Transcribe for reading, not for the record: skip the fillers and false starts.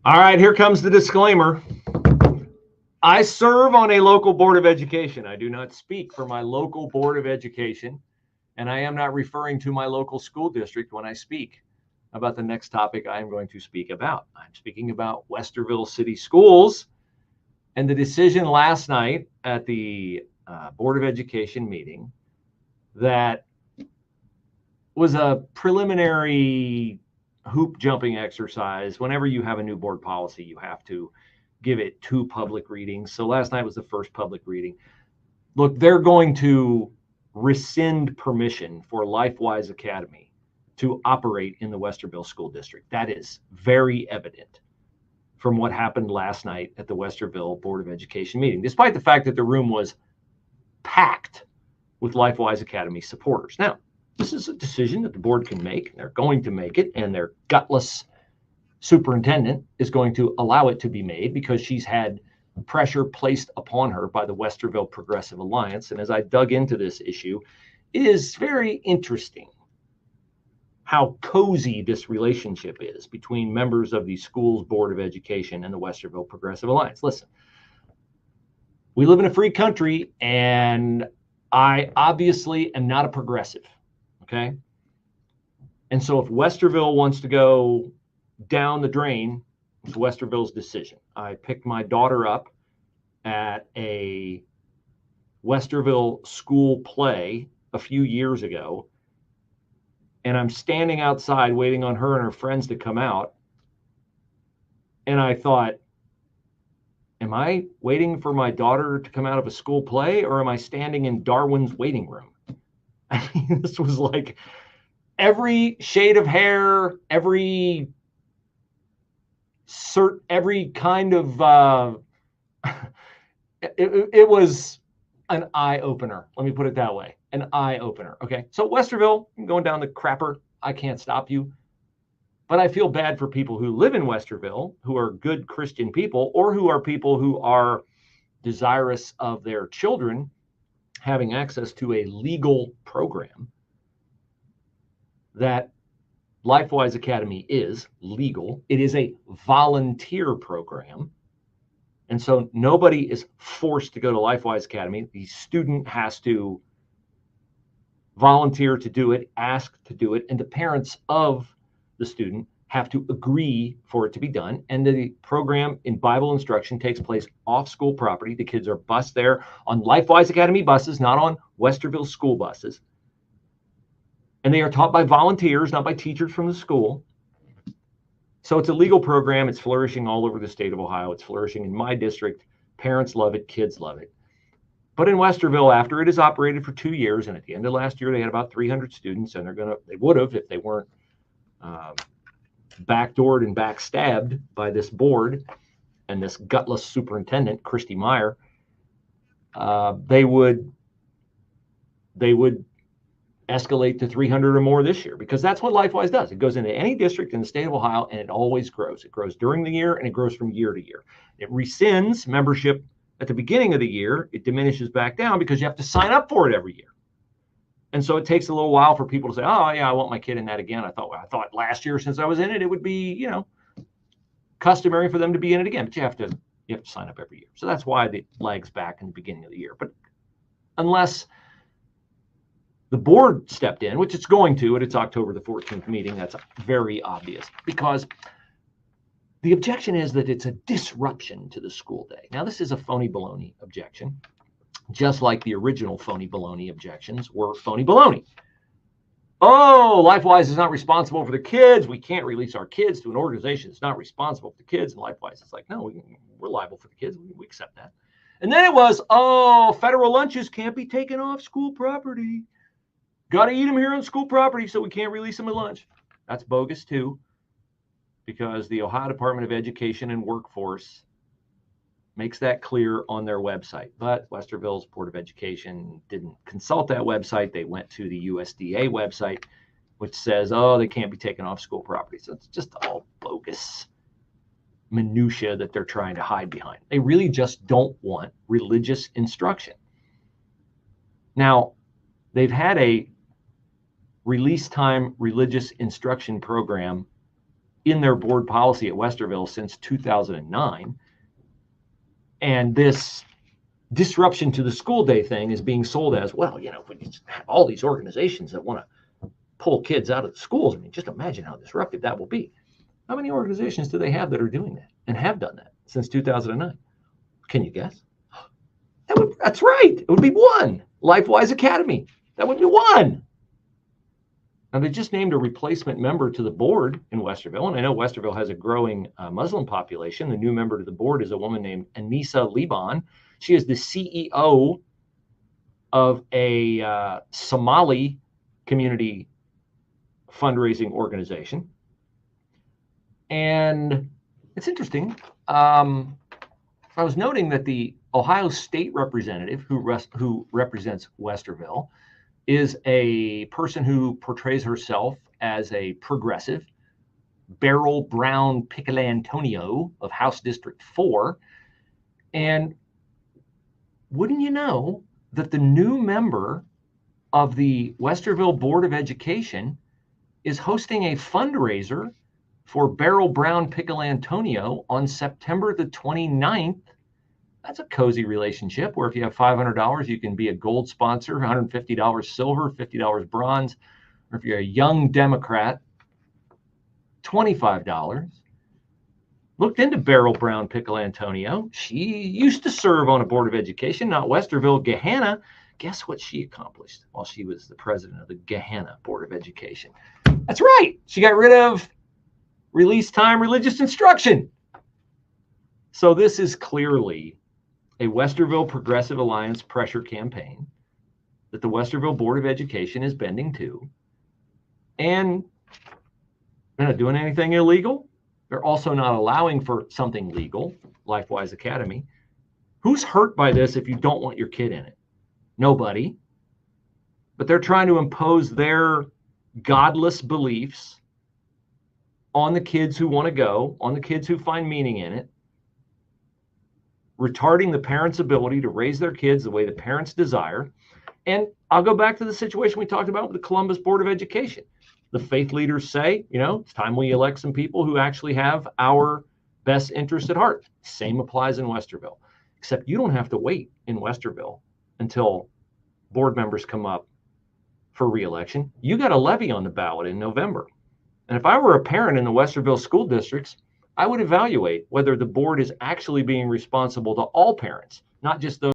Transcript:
All right, here comes the disclaimer. I serve on a local board of education. I do not speak for my local board of education, and I am not referring to my local school district when I speak about the next topic I am going to speak about. I'm speaking about Westerville City Schools and the decision last night at the Board of Education meeting that was a preliminary hoop jumping exercise. Whenever you have a new board policy, you have to give it 2 public readings. So last night was the first public reading. Look, they're going to rescind permission for Lifewise Academy to operate in the Westerville School District. That is very evident from what happened last night at the Westerville Board of Education meeting, despite the fact that the room was packed with Lifewise Academy supporters. Now, this is a decision that the board can make. They're going to make it, and their gutless superintendent is going to allow it to be made because she's had pressure placed upon her by the Westerville Progressive Alliance. And as I dug into this issue, it is very interesting how cozy this relationship is between members of the school's Board of Education and the Westerville Progressive Alliance. Listen, we live in a free country, and I obviously am not a progressive, okay? And so if Westerville wants to go down the drain, it's Westerville's decision. I picked my daughter up at a Westerville school play a few years ago, and I'm standing outside waiting on her and her friends to come out. And I thought, am I waiting for my daughter to come out of a school play, or am I standing in Darwin's waiting room? I mean, this was like every shade of hair, every kind of it was an eye opener. Let me put it that way, an eye opener. Okay, so Westerville, going down the crapper, I can't stop you, but I feel bad for people who live in Westerville, who are good Christian people, or who are people who are desirous of their children having access to a legal program. That Lifewise Academy is legal. It is a volunteer program. And so nobody is forced to go to Lifewise Academy. The student has to volunteer to do it, ask to do it, and the parents of the student have to agree for it to be done. And the program in Bible instruction takes place off school property. The kids are bused there on Lifewise Academy buses, not on Westerville school buses. And they are taught by volunteers, not by teachers from the school. So it's a legal program. It's flourishing all over the state of Ohio. It's flourishing in my district. Parents love it. Kids love it. But in Westerville, after it has operated for 2 years, and at the end of last year, they had about 300 students, and they would have if they weren't backdoored and backstabbed by this board and this gutless superintendent, Christy Meyer. They would escalate to 300 or more this year, because that's what Lifewise does. It goes into any district in the state of Ohio, and it always grows. It grows during the year, and it grows from year to year. It rescinds membership at the beginning of the year. It diminishes back down because you have to sign up for it every year. And so it takes a little while for people to say, oh, yeah, I want my kid in that again. I thought last year, since I was in it, it would be, customary for them to be in it again. But you have to sign up every year. So that's why it lags back in the beginning of the year. But unless the board stepped in, which it's going to at its October the 14th meeting, that's very obvious, because the objection is that it's a disruption to the school day. Now, this is a phony baloney objection, just like the original phony baloney objections were phony baloney. Oh, Lifewise is not responsible for the kids. We can't release our kids to an organization that's not responsible for the kids. And Lifewise is like, no, we're liable for the kids. We accept that. And then it was, oh, federal lunches can't be taken off school property. Got to eat them here on school property, so we can't release them at lunch. That's bogus, too, because the Ohio Department of Education and Workforce makes that clear on their website. But Westerville's Board of Education didn't consult that website. They went to the USDA website, which says, oh, they can't be taken off school property. So it's just all bogus minutia that they're trying to hide behind. They really just don't want religious instruction. Now, they've had a release time religious instruction program in their board policy at Westerville since 2009. And this disruption to the school day thing is being sold as, well, we just have all these organizations that want to pull kids out of the schools. I mean, just imagine how disruptive that will be. How many organizations do they have that are doing that and have done that since 2009? Can you guess? That's right. It would be one. Lifewise Academy. That would be one. Now, they just named a replacement member to the board in Westerville, and I know Westerville has a growing Muslim population. The new member to the board is a woman named Anissa Liban. She is the CEO of a Somali community fundraising organization. And it's interesting. I was noting that the Ohio State representative who represents Westerville is a person who portrays herself as a progressive, Beryl Brown Picolantonio of House District 4. And wouldn't you know that the new member of the Westerville Board of Education is hosting a fundraiser for Beryl Brown Picolantonio on September the 29th. That's a cozy relationship where if you have $500, you can be a gold sponsor, $150 silver, $50 bronze, or if you're a young Democrat, $25. Looked into Beryl Brown Picolantonio. She used to serve on a board of education, not Westerville, Gahanna. Guess what she accomplished while she was the president of the Gahanna Board of Education? That's right. She got rid of release time religious instruction. So this is clearly a Westerville Progressive Alliance pressure campaign that the Westerville Board of Education is bending to. And they're not doing anything illegal. They're also not allowing for something legal, Lifewise Academy. Who's hurt by this if you don't want your kid in it? Nobody. But they're trying to impose their godless beliefs on the kids who want to go, on the kids who find meaning in it, retarding the parents' ability to raise their kids the way the parents desire. And I'll go back to the situation we talked about with the Columbus Board of Education. The faith leaders say, it's time we elect some people who actually have our best interest at heart. Same applies in Westerville, except you don't have to wait in Westerville until board members come up for re-election. You got a levy on the ballot in November. And if I were a parent in the Westerville school districts, I would evaluate whether the board is actually being responsible to all parents, not just those